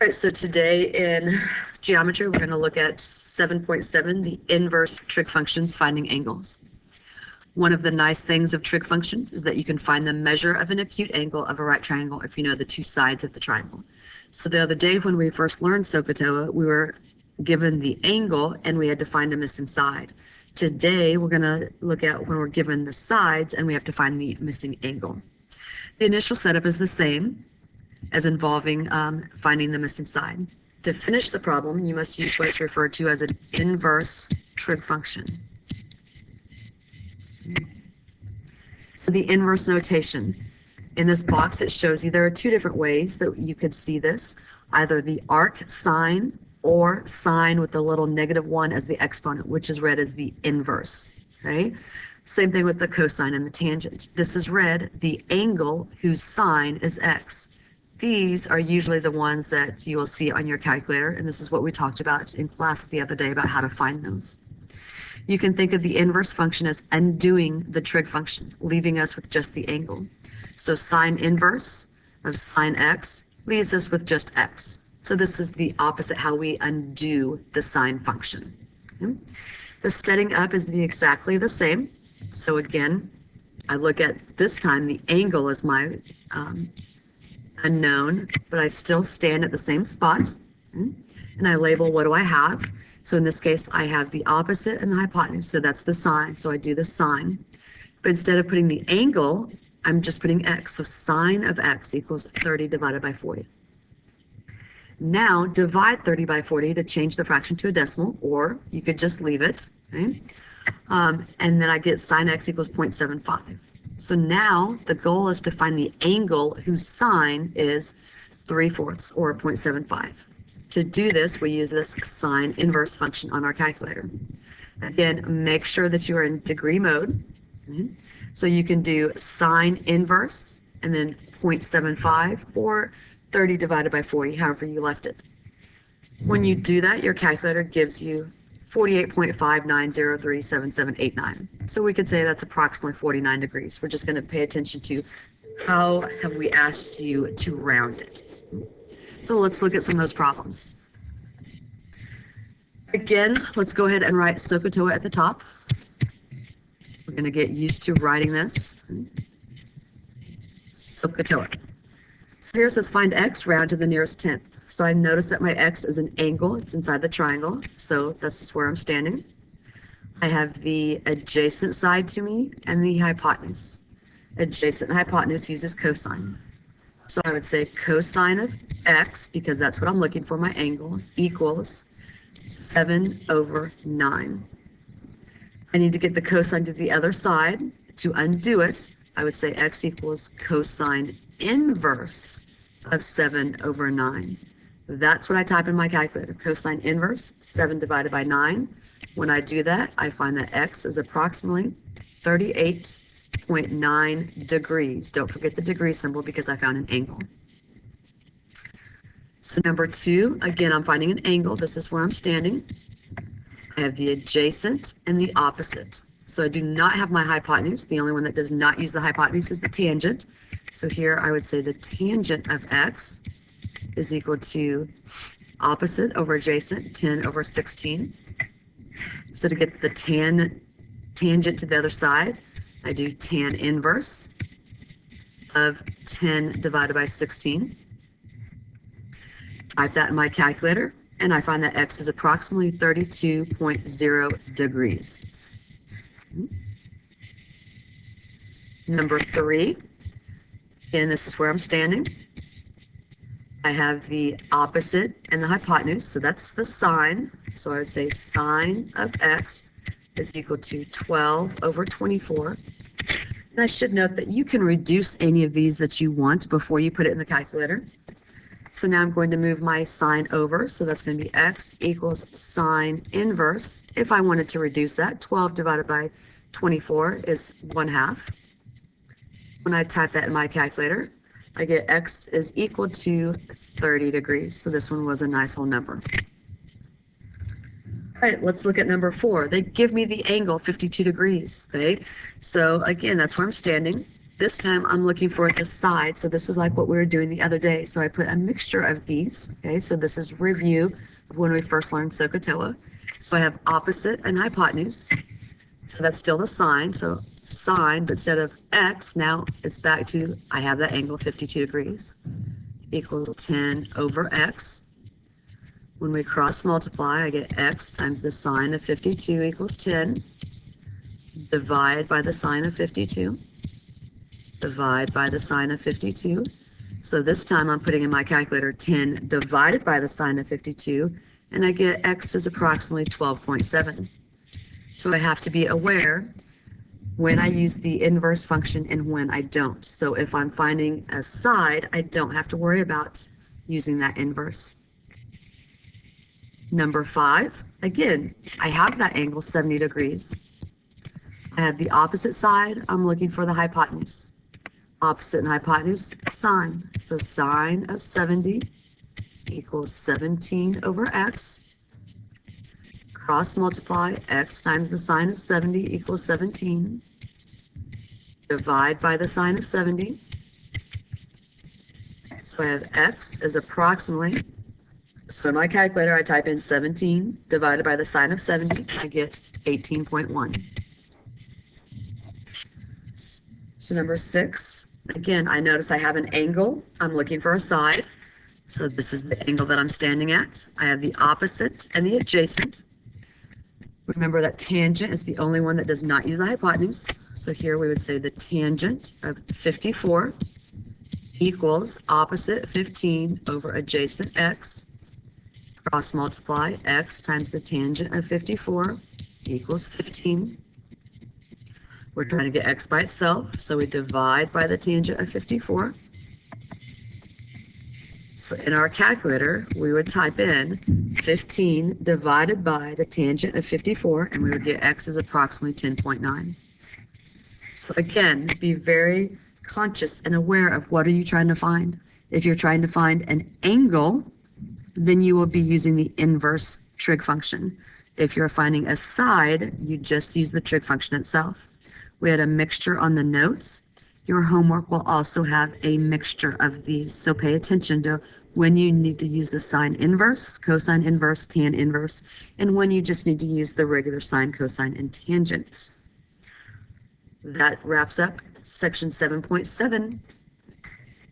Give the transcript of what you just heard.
All right, so today in geometry, we're going to look at 7.7, the inverse trig functions, finding angles. One of the nice things of trig functions is that you can find the measure of an acute angle of a right triangle if you know the two sides of the triangle. So the other day when we first learned SOHCAHTOA, we were given the angle and we had to find a missing side. Today, we're going to look at when we're given the sides and we have to find the missing angle. The initial setup is the same as involving finding the missing side. To finish the problem, you must use what's referred to as an inverse trig function. So the inverse notation. In this box, it shows you there are two different ways that you could see this, either the arc sine or sine with the little -1 as the exponent, which is read as the inverse. Okay? Same thing with the cosine and the tangent. This is read the angle whose sine is x. These are usually the ones that you will see on your calculator, and this is what we talked about in class the other day about how to find those. You can think of the inverse function as undoing the trig function, leaving us with just the angle. So sine inverse of sine x leaves us with just x. So this is the opposite, how we undo the sine function. Okay? The setting up is exactly the same. So again, I look at this time the angle as my unknown, but I still stand at the same spot, and I label what do I have. So in this case, I have the opposite and the hypotenuse, so that's the sine, so I do the sine. But instead of putting the angle, I'm just putting x, so sine of x equals 30 divided by 40. Now divide 30 by 40 to change the fraction to a decimal, or you could just leave it, okay? And then I get sine x equals 0.75. So now the goal is to find the angle whose sine is 3/4 or 0.75. To do this, we use this sine inverse function on our calculator. Again, make sure that you are in degree mode. So you can do sine inverse and then 0.75 or 30 divided by 40, however you left it. When you do that, your calculator gives you 48.59037789. So we could say that's approximately 49 degrees. We're just going to pay attention to how have we asked you to round it. So let's look at some of those problems. Again, let's go ahead and write SOHCAHTOA at the top. We're going to get used to writing this. SOHCAHTOA. So here it says find x, round to the nearest tenth. So I notice that my x is an angle. It's inside the triangle. So this is where I'm standing. I have the adjacent side to me and the hypotenuse. Adjacent and hypotenuse uses cosine. So I would say cosine of x, because that's what I'm looking for, my angle, equals 7/9. I need to get the cosine to the other side. To undo it, I would say x equals cosine inverse of 7/9. That's what I type in my calculator, cosine inverse, 7 divided by 9. When I do that, I find that x is approximately 38.9 degrees. Don't forget the degree symbol because I found an angle. So number 2, again, I'm finding an angle. This is where I'm standing. I have the adjacent and the opposite. So I do not have my hypotenuse. The only one that does not use the hypotenuse is the tangent. So here I would say the tangent of x is equal to opposite over adjacent, 10/16. So to get the tangent to the other side, I do tan inverse of 10 divided by 16. Type that in my calculator, and I find that x is approximately 32.0 degrees. Number 3, and this is where I'm standing. I have the opposite and the hypotenuse, so that's the sine. So I would say sine of x is equal to 12/24. And I should note that you can reduce any of these that you want before you put it in the calculator. So now I'm going to move my sine over, so that's going to be x equals sine inverse. If I wanted to reduce that, 12 divided by 24 is 1/2. When I type that in my calculator, I get x is equal to 30 degrees. So this one was a nice whole number. All right, let's look at number 4. They give me the angle 52 degrees, okay? So again, that's where I'm standing. This time I'm looking for the side. So this is like what we were doing the other day. So I put a mixture of these. Okay, so this is review of when we first learned SOHCAHTOA. So I have opposite and hypotenuse. So that's still the sine. So sine, but instead of x, now it's back to, I have that angle 52 degrees equals 10 over x. When we cross multiply, I get x times the sine of 52 equals 10. Divide by the sine of 52. Divide by the sine of 52. So this time I'm putting in my calculator 10 divided by the sine of 52, and I get x is approximately 12.7. So I have to be aware when I use the inverse function and when I don't. So if I'm finding a side, I don't have to worry about using that inverse. Number 5, again, I have that angle 70 degrees. I have the opposite side, I'm looking for the hypotenuse. Opposite and hypotenuse, sine. So sine of 70 equals 17 over x. Cross multiply, x times the sine of 70 equals 17. Divide by the sine of 70. So I have x is approximately, so in my calculator I type in 17 divided by the sine of 70, I get 18.1. So number 6, again, I notice I have an angle. I'm looking for a side. So this is the angle that I'm standing at. I have the opposite and the adjacent. Remember that tangent is the only one that does not use the hypotenuse. So here we would say the tangent of 54 equals opposite 15 over adjacent x. Cross multiply, x times the tangent of 54 equals 15. We're trying to get x by itself, so we divide by the tangent of 54. So in our calculator, we would type in 15 divided by the tangent of 54, and we would get x is approximately 10.9. So again, be very conscious and aware of what are you trying to find. If you're trying to find an angle, then you will be using the inverse trig function. If you're finding a side, you just use the trig function itself. We had a mixture on the notes. Your homework will also have a mixture of these, so pay attention to when you need to use the sine inverse, cosine inverse, tan inverse, and when you just need to use the regular sine, cosine, and tangent. That wraps up section 7.7.